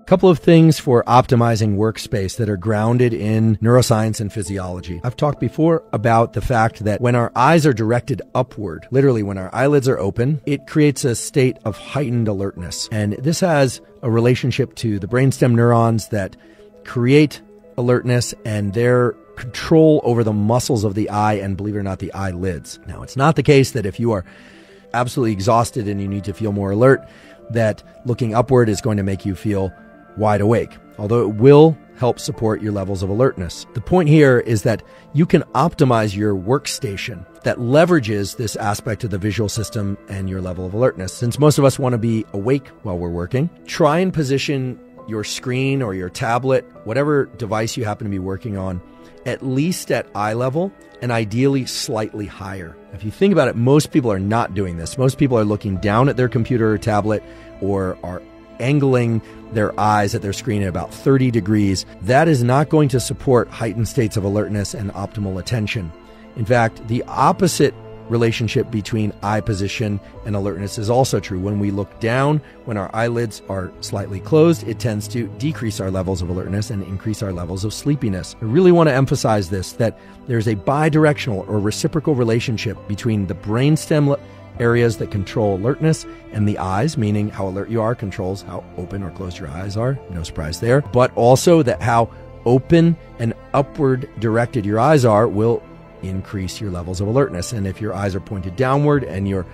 Couple of things for optimizing workspace that are grounded in neuroscience and physiology. I've talked before about the fact that when our eyes are directed upward, literally when our eyelids are open, it creates a state of heightened alertness. And this has a relationship to the brainstem neurons that create alertness and their control over the muscles of the eye and, believe it or not, the eyelids. Now, it's not the case that if you are absolutely exhausted and you need to feel more alert, that looking upward is going to make you feel wide awake, although it will help support your levels of alertness. The point here is that you can optimize your workstation that leverages this aspect of the visual system and your level of alertness. Since most of us want to be awake while we're working, try and position your screen or your tablet, whatever device you happen to be working on, at least at eye level and ideally slightly higher. If you think about it, most people are not doing this. Most people are looking down at their computer or tablet or are angling their eyes at their screen at about 30 degrees. That is not going to support heightened states of alertness and optimal attention. In fact, the opposite relationship between eye position and alertness is also true. When we look down, when our eyelids are slightly closed, it tends to decrease our levels of alertness and increase our levels of sleepiness. I really want to emphasize this, that there's a bidirectional or reciprocal relationship between the brainstem areas that control alertness and the eyes, meaning how alert you are controls how open or closed your eyes are. No surprise there. But also that how open and upward directed your eyes are will increase your levels of alertness. And if your eyes are pointed downward and your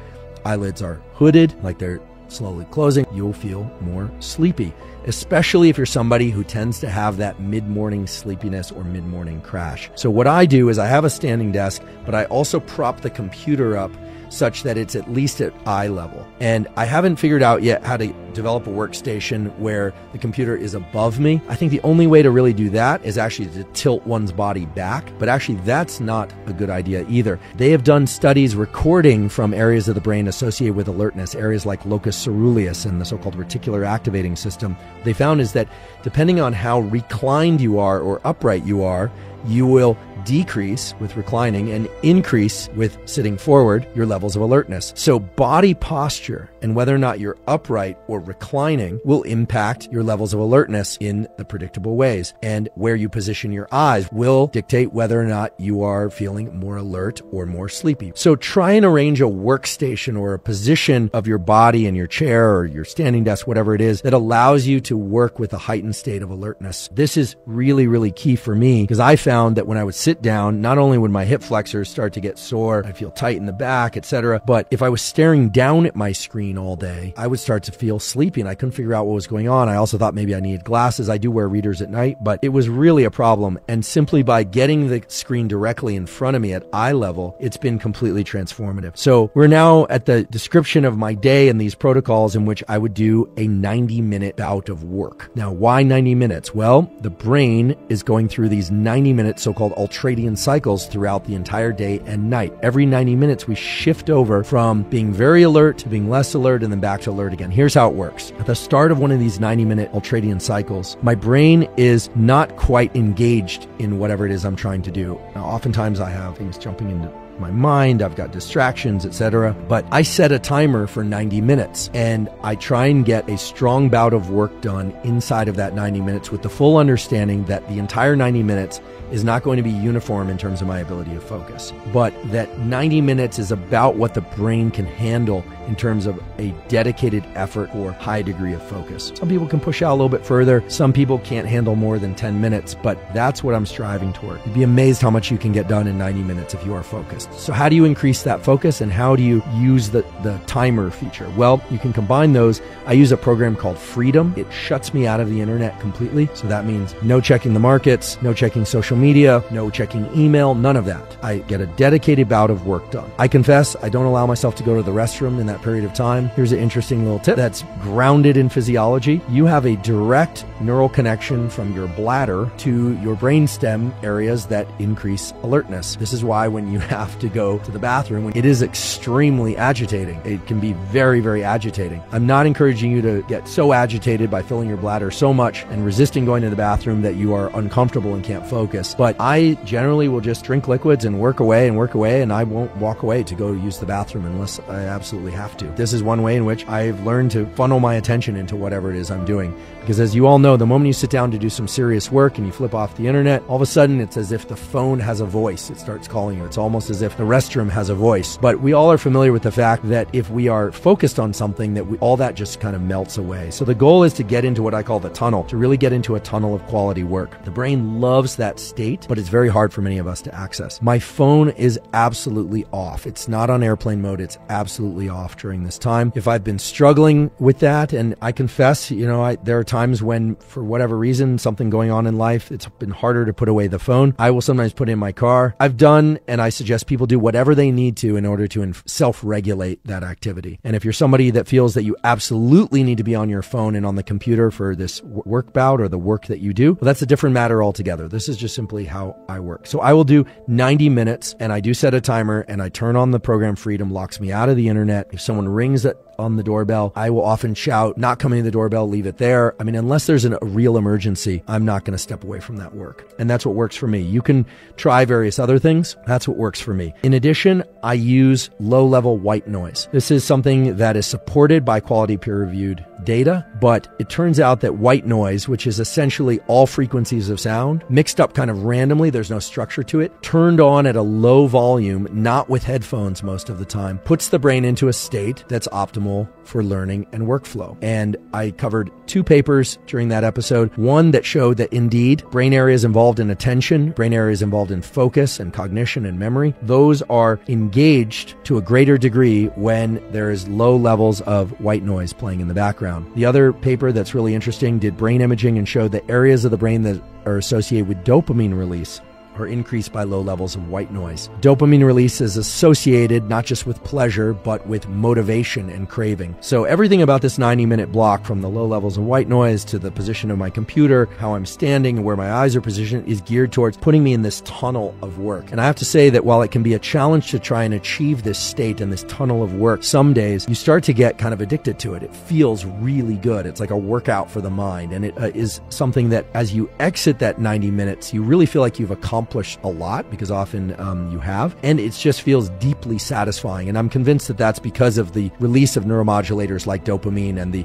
eyelids are hooded, like they're slowly closing, you'll feel more sleepy, especially if you're somebody who tends to have that mid-morning sleepiness or mid-morning crash. So what I do is I have a standing desk, but I also prop the computer up such that it's at least at eye level. And I haven't figured out yet how to develop a workstation where the computer is above me. I think the only way to really do that is actually to tilt one's body back, but actually that's not a good idea either. They have done studies recording from areas of the brain associated with alertness, areas like locus ceruleus and the so-called reticular activating system. They found is that depending on how reclined you are or upright you are, you will decrease with reclining and increase with sitting forward your levels of alertness. So body posture and whether or not you're upright or reclining will impact your levels of alertness in the predictable ways. And where you position your eyes will dictate whether or not you are feeling more alert or more sleepy. So try and arrange a workstation or a position of your body in your chair or your standing desk, whatever it is, that allows you to work with a heightened state of alertness. This is really, really key for me because I found that when I would sit down, not only would my hip flexors start to get sore, I'd feel tight in the back, etc., but if I was staring down at my screen all day, I would start to feel sleepy and I couldn't figure out what was going on. I also thought maybe I needed glasses. I do wear readers at night, but it was really a problem. And simply by getting the screen directly in front of me at eye level, it's been completely transformative. So we're now at the description of my day and these protocols in which I would do a 90-minute bout of work. Now, why 90 minutes? Well, the brain is going through these 90-minute so-called ultradian cycles throughout the entire day and night. Every 90 minutes, we shift over from being very alert to being less alert and then back to alert again. Here's how it works. At the start of one of these 90-minute ultradian cycles, my brain is not quite engaged in whatever it is I'm trying to do. Now, oftentimes I have things jumping into my mind, I've got distractions, etc. But I set a timer for 90 minutes and I try and get a strong bout of work done inside of that 90 minutes with the full understanding that the entire 90 minutes is not going to be uniform in terms of my ability to focus, but that 90 minutes is about what the brain can handle in terms of a dedicated effort or high degree of focus. Some people can push out a little bit further. Some people can't handle more than 10 minutes, but that's what I'm striving toward. You'd be amazed how much you can get done in 90 minutes if you are focused. So how do you increase that focus and how do you use the timer feature? Well, you can combine those. I use a program called Freedom. It shuts me out of the internet completely. So that means no checking the markets, no checking social media, no checking email, none of that. I get a dedicated bout of work done. I confess, I don't allow myself to go to the restroom in that period of time. Here's an interesting little tip that's grounded in physiology. You have a direct neural connection from your bladder to your brainstem areas that increase alertness. This is why when you have have to go to the bathroom. It is extremely agitating. It can be very, very agitating. I'm not encouraging you to get so agitated by filling your bladder so much and resisting going to the bathroom that you are uncomfortable and can't focus. But I generally will just drink liquids and work away, and I won't walk away to go use the bathroom unless I absolutely have to. This is one way in which I've learned to funnel my attention into whatever it is I'm doing. Because as you all know, the moment you sit down to do some serious work and you flip off the internet, all of a sudden it's as if the phone has a voice. It starts calling you. It's almost as if the restroom has a voice. But we all are familiar with the fact that if we are focused on something, that all that just kind of melts away. So the goal is to get into what I call the tunnel, to really get into a tunnel of quality work. The brain loves that state, but it's very hard for many of us to access. My phone is absolutely off. It's not on airplane mode. It's absolutely off during this time. If I've been struggling with that, and I confess, there are times when, for whatever reason, something going on in life, it's been harder to put away the phone. I will sometimes put it in my car. I've done, and I suggest people do whatever they need to in order to self-regulate that activity. And if you're somebody that feels that you absolutely need to be on your phone and on the computer for this work bout or the work that you do, well, that's a different matter altogether. This is just simply how I work. So I will do 90 minutes, and I do set a timer, and I turn on the program Freedom, locks me out of the internet. If someone rings on the doorbell, I will often shout, not coming to the doorbell, leave it there. I mean, unless there's a real emergency, I'm not going to step away from that work. And that's what works for me. You can try various other things. That's what works for me. In addition, I use low-level white noise. This is something that is supported by quality peer-reviewed data, but it turns out that white noise, which is essentially all frequencies of sound, mixed up kind of randomly, there's no structure to it, turned on at a low volume, not with headphones most of the time, puts the brain into a state that's optimal for learning and workflow. And I covered 2 papers during that episode. One that showed that indeed brain areas involved in attention, brain areas involved in focus and cognition and memory, those are engaged to a greater degree when there is low levels of white noise playing in the background. The other paper that's really interesting did brain imaging and showed that areas of the brain that are associated with dopamine release are increased by low levels of white noise. Dopamine release is associated not just with pleasure, but with motivation and craving. So everything about this 90-minute block, from the low levels of white noise to the position of my computer, how I'm standing and where my eyes are positioned, is geared towards putting me in this tunnel of work. And I have to say that while it can be a challenge to try and achieve this state and this tunnel of work, some days you start to get kind of addicted to it. It feels really good. It's like a workout for the mind. And it is something that as you exit that 90 minutes, you really feel like you've accomplished a lot, because often you have, and it just feels deeply satisfying. And I'm convinced that that's because of the release of neuromodulators like dopamine and the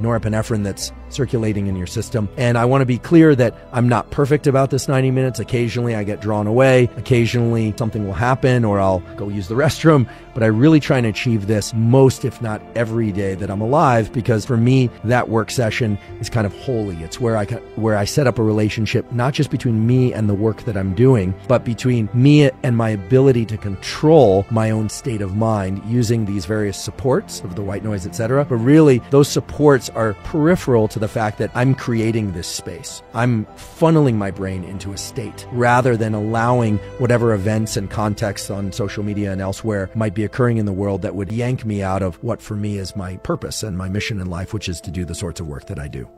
norepinephrine that's circulating in your system. And I want to be clear that I'm not perfect about this 90 minutes. Occasionally I get drawn away. Occasionally something will happen, or I'll go use the restroom. But I really try and achieve this most, if not every day that I'm alive, because for me, that work session is kind of holy. It's where I set up a relationship, not just between me and the work that I'm doing, but between me and my ability to control my own state of mind using these various supports of the white noise, etc. But really, those supports are peripheral to the fact that I'm creating this space. I'm funneling my brain into a state rather than allowing whatever events and contexts on social media and elsewhere might be occurring in the world that would yank me out of what for me is my purpose and my mission in life, which is to do the sorts of work that I do.